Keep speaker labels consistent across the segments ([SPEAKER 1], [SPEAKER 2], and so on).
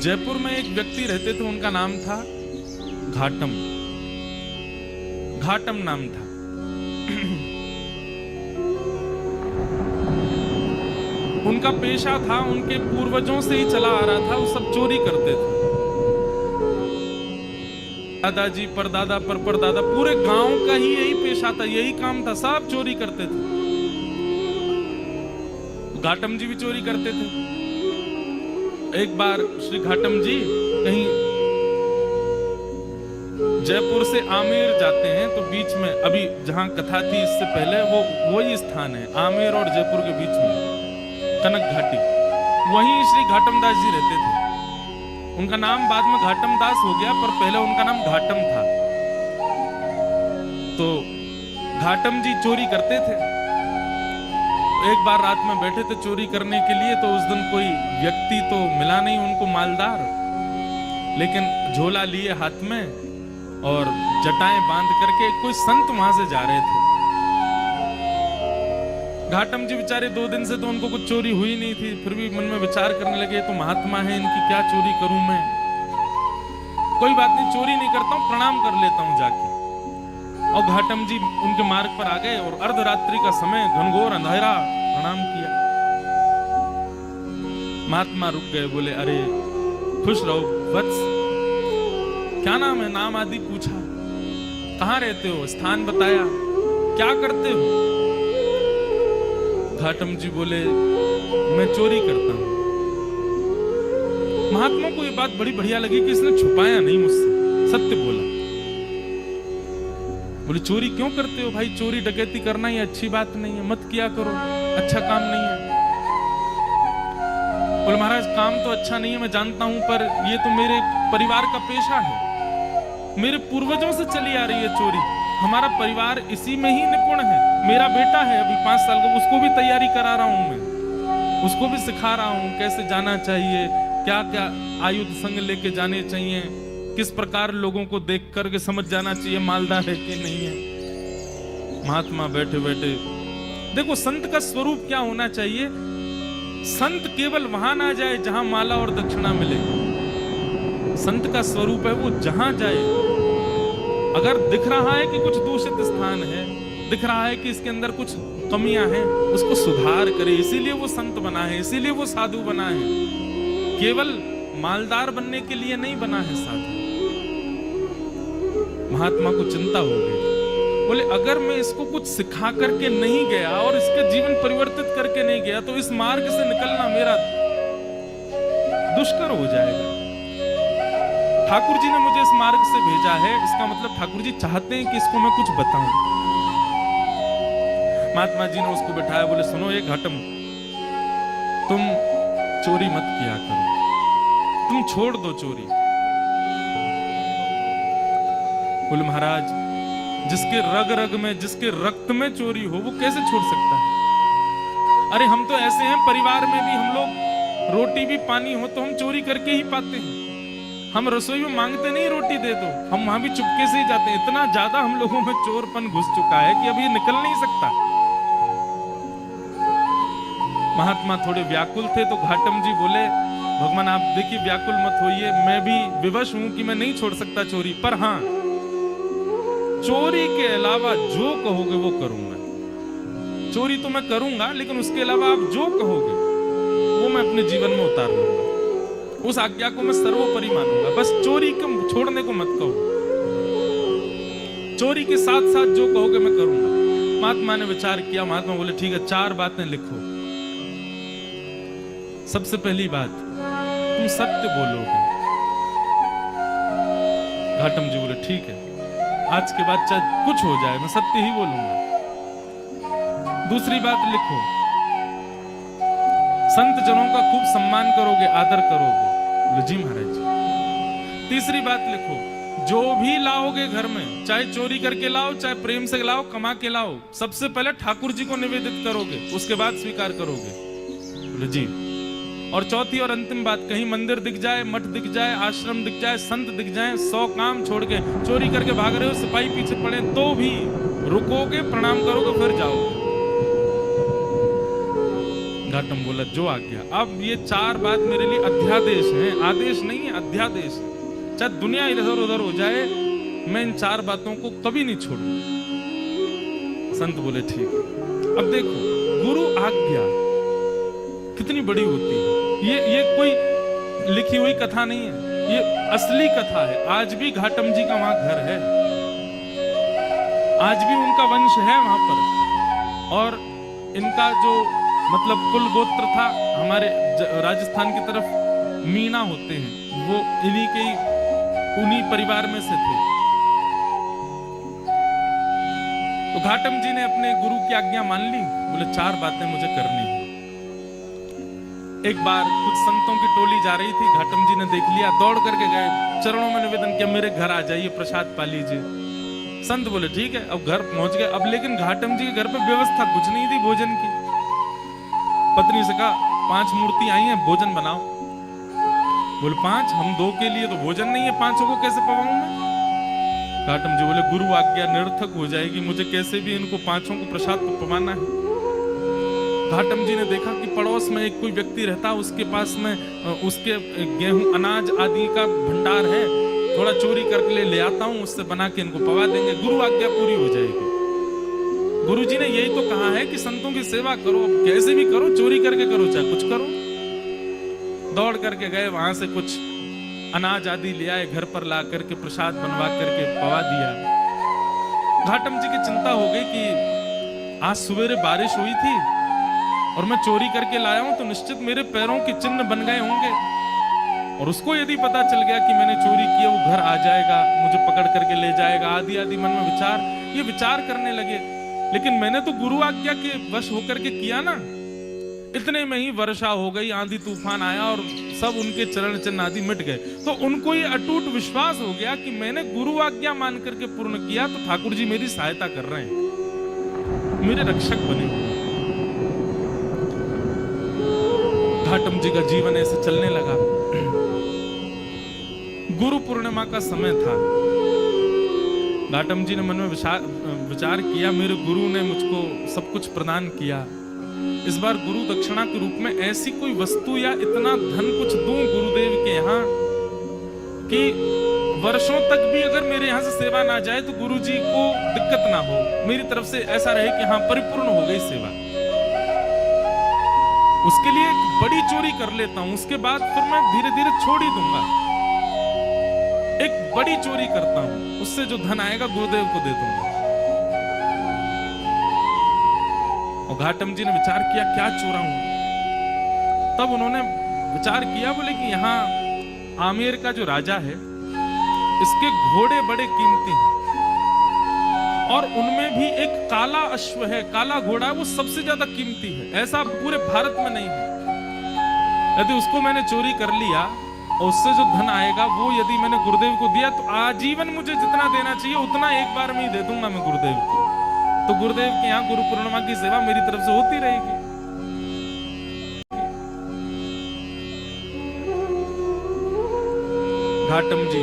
[SPEAKER 1] जयपुर में एक व्यक्ति रहते थे, उनका नाम था घाटम। घाटम नाम था। उनका पेशा था, उनके पूर्वजों से ही चला आ रहा था, वो सब चोरी करते थे। दादाजी परदादा परदादा पूरे गांव का ही यही पेशा था, यही काम था, सब चोरी करते थे। घाटम जी भी चोरी करते थे। एक बार श्री घाटम जी कहीं जयपुर से आमेर जाते हैं, तो बीच में अभी जहां कथा थी इससे पहले वो वही स्थान है, आमेर और जयपुर के बीच में कनक घाटी, वहीं श्री घाटम दास जी रहते थे। उनका नाम बाद में घाटम दास हो गया, पर पहले उनका नाम घाटम था। तो घाटम जी चोरी करते थे। एक बार रात में बैठे थे चोरी करने के लिए, तो उस दिन कोई व्यक्ति तो मिला नहीं उनको मालदार, लेकिन झोला लिए हाथ में और जटाएं बांध करके कोई संत वहां से जा रहे थे। घाटम जी बेचारे 2 दिन से तो उनको कुछ चोरी हुई नहीं थी, फिर भी मन में विचार करने लगे, तो महात्मा है, इनकी क्या चोरी करूं मैं, कोई बात नहीं, चोरी नहीं करता हूं, प्रणाम कर लेता हूं जाके। और घाटम जी उनके मार्ग पर आ गए और अर्धरात्रि का समय, घनघोर अंधेरा, प्रणाम किया। महात्मा रुक गए, बोले अरे खुश रहो वत्स, क्या नाम है, नाम आदि पूछा, कहां रहते हो, स्थान बताया, क्या करते हो। घाटम जी बोले मैं चोरी करता हूं। महात्मा को ये बात बड़ी बढ़िया लगी कि इसने छुपाया नहीं मुझसे, सत्य बोला। बोले चोरी क्यों करते हो भाई, चोरी डकैती करना ये अच्छी बात नहीं है, मत किया करो, अच्छा काम नहीं है। बोले महाराज काम तो अच्छा नहीं है मैं जानता हूं, पर ये तो मेरे परिवार का पेशा है, मेरे पूर्वजों से चली आ रही है चोरी, हमारा परिवार इसी में ही निपुण है। मेरा बेटा है अभी 5 साल का, उसको भी तैयारी करा रहा हूं मैं, उसको भी सिखा रहा हूं कैसे जाना चाहिए, क्या क्या आयुध संग लेके जाने चाहिए, किस प्रकार लोगों को देख करके समझ जाना चाहिए मालदार है कि नहीं है। महात्मा बैठे बैठे, देखो संत का स्वरूप क्या होना चाहिए, संत केवल वहां ना जाए जहां माला और दक्षिणा मिले। संत का स्वरूप है वो जहां जाए, अगर दिख रहा है कि कुछ दूषित स्थान है, दिख रहा है कि इसके अंदर कुछ कमियां हैं, उसको सुधार करे, इसीलिए वो संत बना है, इसीलिए वो साधु बना है, केवल मालदार बनने के लिए नहीं बना है साधु। महात्मा को चिंता हो गई, बोले अगर मैं इसको कुछ सिखा करके नहीं गया और इसका जीवन परिवर्तित करके नहीं गया, तो इस मार्ग से निकलना मेरा दुष्कर हो जाएगा। ठाकुर जी ने मुझे इस मार्ग से भेजा है, इसका मतलब ठाकुर जी चाहते हैं कि इसको मैं कुछ बताऊं। महात्मा जी ने उसको बिठाया, बोले सुनो ये घाटम, तुम चोरी मत किया करो, तुम छोड़ दो चोरी। बोले महाराज जिसके रग रग में, जिसके रक्त में चोरी हो वो कैसे छोड़ सकता है। अरे हम तो ऐसे हैं, परिवार में भी हम लोग रोटी भी पानी हो तो हम चोरी करके ही पाते हैं, हम रसोई में मांगते नहीं रोटी दे दो, हम वहां भी चुपके से ही जाते हैं। इतना ज्यादा हम लोगों में चोरपन घुस चुका है कि अभी निकल नहीं सकता। महात्मा थोड़े व्याकुल थे, तो घाटम जी बोले भगवान आप देखिए व्याकुल मत होइए, मैं भी विवश हूं कि मैं नहीं छोड़ सकता चोरी, पर हां चोरी के अलावा जो कहोगे वो करूंगा। चोरी तो मैं करूंगा, लेकिन उसके अलावा आप जो कहोगे वो मैं अपने जीवन में उतार लूंगा, उस आज्ञा को मैं सर्वोपरि मानूंगा, बस चोरी को छोड़ने को मत कहो, चोरी के साथ साथ जो कहोगे मैं करूंगा। महात्मा ने विचार किया, महात्मा बोले ठीक है 4 बातें लिखो। सबसे पहली बात, तुम सत्य बोलोगे। घाटम जी बोले ठीक है, आज के बाद चाहे कुछ हो जाए मैं सत्य ही बोलूंगा। दूसरी बात लिखो, संत जनों का खूब सम्मान करोगे, आदर करोगे। बोले जी महाराज जी। तीसरी बात लिखो, जो भी लाओगे घर में, चाहे चोरी करके लाओ, चाहे प्रेम से लाओ, कमा के लाओ, सबसे पहले ठाकुर जी को निवेदित करोगे, उसके बाद स्वीकार करोगे। बोले जी। और चौथी और अंतिम बात, कहीं मंदिर दिख जाए, मठ दिख जाए, आश्रम दिख जाए, संत दिख जाए, 100 काम छोड़ के चोरी करके भाग रहे हो, सिपाही पीछे पड़े तो भी रुकोगे, प्रणाम करोगे, फिर जाओगे। घाटम बोला जो आ गया। अब ये 4 बात मेरे लिए अध्यादेश है, आदेश नहीं है, अध्यादेश है। चाहे दुनिया इधर उधर हो जाए, मैं इन 4 बातों को कभी नहीं छोड़ूंगा। संत बोले ठीक है। अब देखो, गुरु आज्ञा कितनी बड़ी होती है। ये कोई लिखी हुई कथा नहीं है, ये असली कथा है। आज भी घाटम जी का वहां घर है, आज भी उनका वंश है वहां पर। और इनका जो मतलब कुल गोत्र था, हमारे राजस्थान की तरफ मीणा होते हैं, वो उन्हीं परिवार में से थे। तो घाटम जी ने अपने गुरु की आज्ञा मान ली। बोले 4 बातें मुझे करनी है। एक बार कुछ संतों की टोली जा रही थी, घाटम जी ने देख लिया, दौड़ करके गए, चरणों में निवेदन किया, मेरे घर आ जाइए, प्रसाद पा लीजिए। संत बोले ठीक है। अब घर पहुंच गए। अब लेकिन घाटम जी के घर पे व्यवस्था कुछ नहीं थी भोजन की। पत्नी से कहा 5 मूर्ति आई हैं, भोजन बनाओ। बोले 5? हम 2 के लिए तो भोजन नहीं है, 5 को कैसे पवाऊं मैं? घाटम जी बोले गुरु आज्ञा निरर्थक हो जाएगी, मुझे कैसे भी इनको 5 को प्रसाद तो पवाना है। घाटम जी ने देखा कि पड़ोस में एक कोई व्यक्ति रहता, उसके पास में उसके गेहूं अनाज आदि का भंडार है, थोड़ा चोरी करके ले आता हूं, उससे बना के इनको पवा देंगे, गुरु आज्ञा पूरी हो जाएगी। गुरु जी ने यही तो कहा है कि संतों की सेवा करो, अब कैसे भी करो, चोरी करके करो, चाहे कुछ करो। दौड़ करके गए, वहां से कुछ अनाज आदि ले आए, घर पर ला करके प्रसाद बनवा करके पवा दिया। घाटम जी की चिंता हो गई कि आज सवेरे बारिश हुई थी और मैं चोरी करके लाया हूं, तो निश्चित मेरे पैरों के चिन्ह बन गए होंगे, और उसको यदि पता चल गया कि मैंने चोरी की, वो घर आ जाएगा, मुझे पकड़ करके ले जाएगा, आदि आदि मन में विचार करने लगे। लेकिन मैंने तो गुरु आज्ञा के वश होकर के किया ना। इतने में ही वर्षा हो गई, आंधी तूफान आया और सब उनके चरण चिन्ह आदि मिट गए। तो उनको ये अटूट विश्वास हो गया कि मैंने गुरु आज्ञा मान करके पूर्ण किया, तो ठाकुर जी मेरी सहायता कर रहे हैं, मेरे रक्षक बने हुए। घाटम जी का जीवन ऐसे चलने लगा। गुरु पूर्णिमा का समय था। घाटम जी ने मन में विचार किया, मेरे गुरु ने मुझको सब कुछ प्रदान किया, इस बार गुरु दक्षिणा के रूप में ऐसी कोई वस्तु या इतना धन कुछ दूं गुरुदेव के यहाँ कि वर्षों तक भी अगर मेरे यहाँ से सेवा ना जाए तो गुरु जी को दिक्कत ना हो, मेरी तरफ से ऐसा रहे कि हाँ परिपूर्ण हो गई सेवा। उसके लिए एक बड़ी चोरी कर लेता हूं, उसके बाद फिर मैं धीरे धीरे छोड़ ही दूंगा। एक बड़ी चोरी करता हूं, उससे जो धन आएगा गुरुदेव को दे दूंगा। और घाटम जी ने विचार किया क्या चोरा हूं। तब उन्होंने विचार किया, बोले कि यहाँ आमेर का जो राजा है, इसके घोड़े बड़े कीमती हैं, और उनमें भी एक काला अश्व है, काला घोड़ा, वो सबसे ज्यादा कीमती है, ऐसा पूरे भारत में नहीं है। यदि उसको मैंने चोरी कर लिया और उससे जो धन आएगा वो यदि मैंने गुरुदेव को दिया, तो आजीवन मुझे जितना देना चाहिए उतना एक बार में ही दे दूंगा मैं गुरुदेव को। तो गुरुदेव के यहाँ गुरु पूर्णिमा की सेवा मेरी तरफ से होती रहेगी। घाटम जी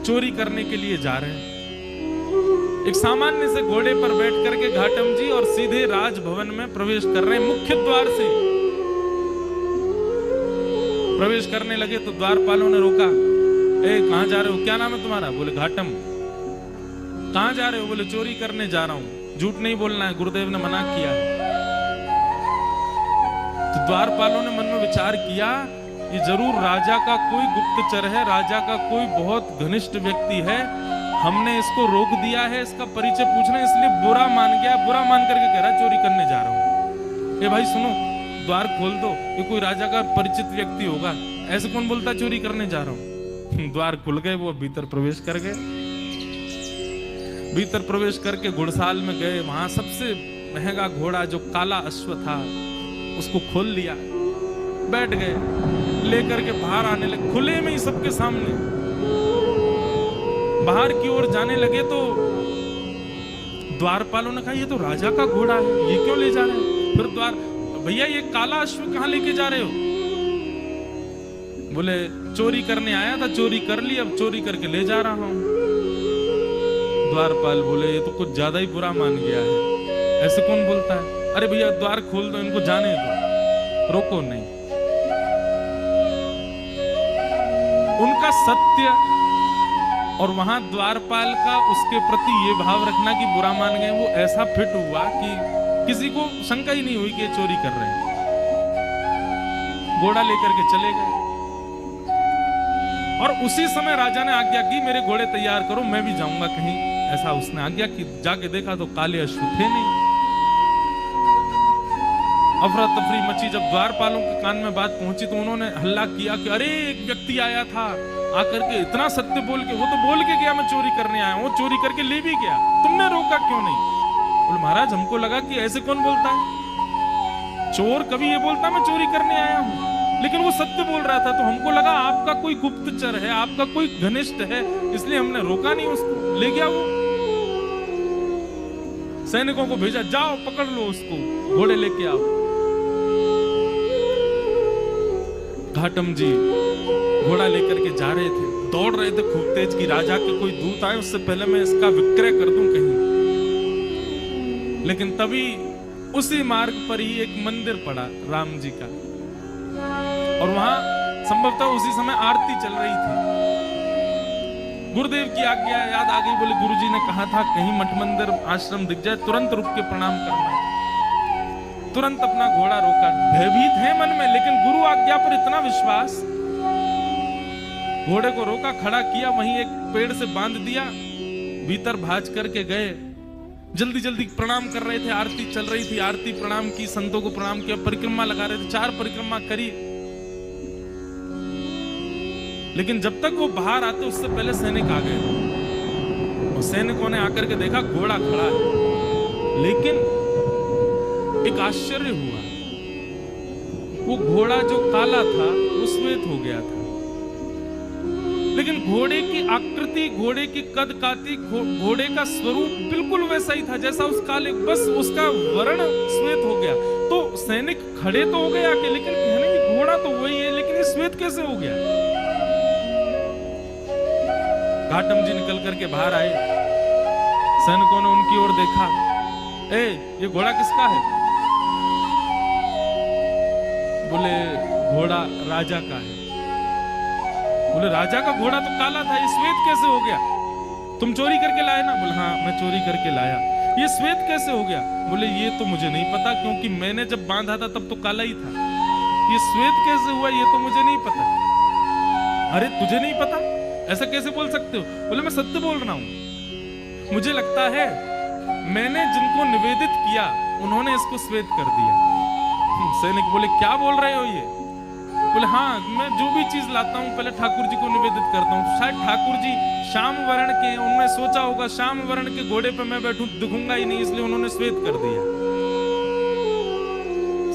[SPEAKER 1] चोरी करने के लिए जा रहे हैं। एक सामान्य से घोड़े पर बैठ करके घाटम जी और सीधे राजभवन में प्रवेश कर रहे हैं। मुख्य द्वार से प्रवेश करने लगे तो द्वारपालों ने रोका, ए कहां जा रहे हो, क्या नाम है तुम्हारा? बोले घाटम। कहां जा रहे हो? बोले चोरी करने जा रहा हूं। झूठ नहीं बोलना है, गुरुदेव ने मना किया है। तो द्वारपालों ने मन में विचार किया, ये जरूर राजा का कोई गुप्तचर है, राजा का कोई बहुत घनिष्ठ व्यक्ति है, हमने इसको रोक दिया है, इसका परिचय पूछना, इसलिए बुरा मान गया, बुरा मान करके कह रहा चोरी करने जा रहा हूं। ए भाई सुनो, द्वार खोल दो, ये कोई राजा का परिचित व्यक्ति होगा, ऐसे कौन बोलता चोरी करने जा रहा हूं। द्वार खुल गए, वो भीतर प्रवेश कर गए। भीतर प्रवेश करके घुड़साल में गए, वहां सबसे महंगा घोड़ा जो काला अश्व था उसको खोल लिया, बैठ गए, लेकर के बाहर आने लगे, खुले में ही सबके सामने बाहर की ओर जाने लगे। तो द्वारपालों ने कहा ये तो राजा का घोड़ा है, ये क्यों ले जा रहे हैं? फिर द्वार, भैया ये काला अश्व कहां लेके जा रहे हो? बोले चोरी करने आया था, चोरी कर ली, अब चोरी करके ले जा रहा हूं। द्वारपाल बोले ये तो कुछ ज्यादा ही बुरा मान गया है, ऐसे कौन बोलता है? अरे भैया द्वार खोल दो, इनको जाने दो, रोको नहीं। उनका सत्य और वहां द्वारपाल का उसके प्रति ये भाव रखना कि बुरा मान गए, वो ऐसा फिट हुआ कि किसी को शंका ही नहीं हुई कि ये चोरी कर रहे हैं। घोड़ा लेकर के चले गए और उसी समय राजा ने आज्ञा की मेरे घोड़े तैयार करो, मैं भी जाऊंगा कहीं, ऐसा उसने आज्ञा की। जाके देखा तो काले अश्व थे नहीं। अफरा तफरी मची। जब द्वारपालों के कान में बात पहुंची तो उन्होंने हल्ला किया कि अरे एक व्यक्ति आया था, आकर के इतना सत्य बोल के, वो तो बोल के गया मैं चोरी करने आया हूं, चोरी करके ले भी गया, तुमने रोका क्यों नहीं? बोले महाराज हमको लगा कि ऐसे कौन बोलता है, चोर कभी ये बोलता मैं चोरी करने आया हूं, लेकिन वो सत्य बोल रहा था तो हमको लगा आपका कोई गुप्तचर है, आपका कोई घनिष्ठ है, इसलिए हमने रोका नहीं उसको, ले गया वो। सैनिकों को भेजा, जाओ पकड़ लो उसको, घोड़े लेके आओ। घाटम जी घोड़ा लेकर के जा रहे थे, दौड़ रहे थे खूब तेज कि राजा के कोई दूत आए, उससे पहले मैं इसका विक्रय कर दूं कहीं। लेकिन तभी उसी मार्ग पर ही एक मंदिर पड़ा राम जी का, और वहां संभवतः उसी समय आरती चल रही थी। गुरुदेव की आज्ञा याद आ गई, बोले गुरुजी ने कहा था कहीं मठ मंदिर आश्रम दिख जाए तुरंत रुक के प्रणाम करना है। तुरंत अपना घोड़ा रोका, भयभीत है मन में, लेकिन गुरु आज्ञा पर इतना विश्वास, घोड़े को रोका, खड़ा किया, वहीं एक पेड़ से बांध दिया, भीतर भाज करके गए। जल्दी जल्दी प्रणाम कर रहे थे, आरती चल रही थी, आरती प्रणाम की, संतों को प्रणाम किया, परिक्रमा लगा रहे थे, 4 परिक्रमा करी। लेकिन जब तक वो बाहर आते उससे पहले सैनिक आ गए, और सैनिकों ने आकर के देखा घोड़ा खड़ा है, लेकिन एक आश्चर्य हुआ, वो घोड़ा जो काला था वो श्वेत हो गया था, लेकिन घोड़े की आकृति, घोड़े की कद काठी, घोड़े का स्वरूप बिल्कुल वैसा ही था जैसा उस काले, बस उसका वर्ण श्वेत हो गया। तो सैनिक खड़े तो हो गए आके, लेकिन कहने की घोड़ा तो वही है, लेकिन ये श्वेत कैसे हो गया? घाटम जी निकल करके बाहर आए, सैनिकों ने उनकी ओर देखा, ए ये घोड़ा किसका है? बोले घोड़ा राजा का है। बोले राजा का घोड़ा तो काला था, ये श्वेत कैसे हो गया? तुम चोरी करके लाए ना? बोले हाँ मैं चोरी करके लाया। ये श्वेत कैसे हो गया? बोले ये तो मुझे नहीं पता, क्योंकि मैंने जब बांधा था तब तो काला ही था, ये श्वेत कैसे हुआ ये तो मुझे नहीं पता। अरे तुझे नहीं पता, ऐसा कैसे बोल सकते हो? बोले मैं सत्य बोल रहा हूं, मुझे लगता है मैंने जिनको निवेदित किया उन्होंने इसको श्वेत कर दिया। सैनिक बोले क्या बोल रहे हो ये? बोले हाँ मैं जो भी चीज लाता हूँ पहले ठाकुर जी को निवेदित करता हूँ, शायद ठाकुर जी श्याम वर्ण के, उन्होंने सोचा होगा श्याम वर्ण के घोड़े पे मैं बैठूं दिखूंगा ही नहीं, इसलिए उन्होंने श्वेत कर दिया।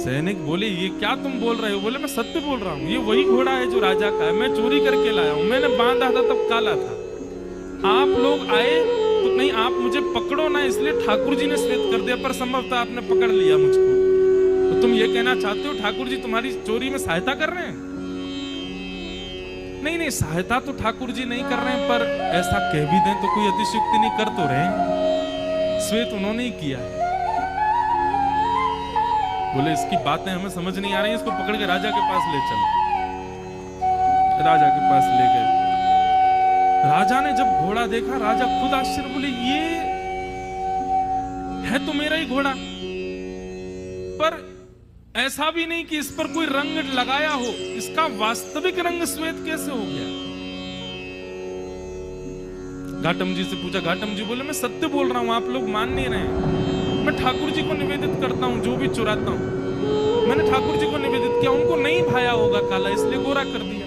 [SPEAKER 1] सैनिक बोले ये क्या तुम बोल रहे हो? बोले मैं सत्य बोल रहा हूँ, ये वही घोड़ा है जो राजा का है, मैं चोरी करके लाया हूँ, मैंने बांधा था तब काला था, आप लोग आए तो कहीं आप मुझे पकड़ो ना, इसलिए ठाकुर जी ने श्वेत कर दिया, पर संभवतः आपने पकड़ लिया मुझको। तो तुम ये कहना चाहते हो ठाकुर जी तुम्हारी चोरी में सहायता कर रहे हैं? नहीं नहीं, सहायता तो ठाकुर जी नहीं कर रहे हैं, पर ऐसा कह भी दें तो कोई अतिशयोक्ति नहीं, कर तो रहे हैं, श्वेत उन्होंने ही किया है। बोले इसकी बातें हमें समझ नहीं आ रही, इसको पकड़ के राजा के पास ले चलो। राजा के पास ले गए। राजा ने जब घोड़ा देखा, राजा खुद आश्चर्य, बोले ये है तो मेरा ही घोड़ा, पर ऐसा भी नहीं कि इस पर कोई रंग लगाया हो, इसका वास्तविक रंग श्वेत कैसे हो गया? घाटम जी से पूछा, घाटम जी बोले मैं सत्य बोल रहा हूं, आप लोग मान नहीं रहे, मैं ठाकुर जी को निवेदित करता हूं, जो भी चुराता हूं मैंने ठाकुर जी को निवेदित किया, उनको नहीं भाया होगा काला, इसलिए गोरा कर दिया।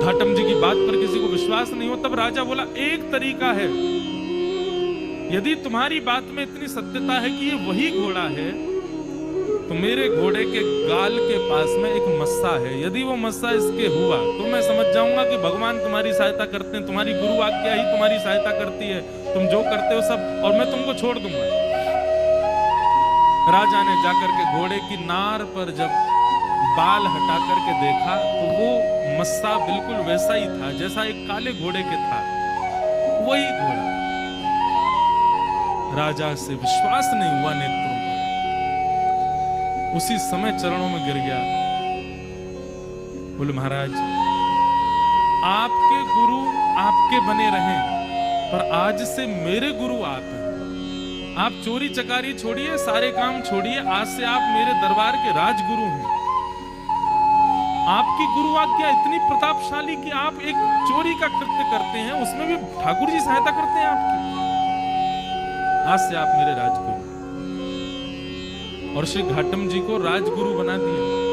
[SPEAKER 1] घाटम जी की बात पर किसी को विश्वास नहीं हो, तब राजा बोला एक तरीका है, यदि तुम्हारी बात में इतनी सत्यता है कि ये वही घोड़ा है, तो मेरे घोड़े के गाल के पास में एक मस्सा है, यदि वो मस्सा इसके हुआ तो मैं समझ जाऊंगा कि भगवान तुम्हारी सहायता करते हैं, तुम्हारी गुरु आज्ञा ही तुम्हारी सहायता करती है, तुम जो करते हो सब, और मैं तुमको छोड़ दूंगा। राजा ने जाकर के घोड़े की नार पर जब बाल हटा करके देखा तो वो मस्सा बिल्कुल वैसा ही था जैसा एक काले घोड़े के था, वही घोड़ा। राजा से विश्वास नहीं हुआ नेत्रों में, उसी समय चरणों में गिर गया। बोले महाराज, आपके गुरु आपके बने रहें, पर आज से मेरे गुरु आप हैं। आप चोरी चकारी छोड़िए, सारे काम छोड़िए, आज से आप मेरे दरबार के राजगुरु हैं। आपकी गुरु आज्ञा इतनी प्रतापशाली कि आप एक चोरी का कृत्य करते हैं, उसमें भी ठाकुर जी सहायता करते हैं आपकी। आज से आप मेरे राजगुरु। और श्री घाटम जी को राजगुरु बना दिया।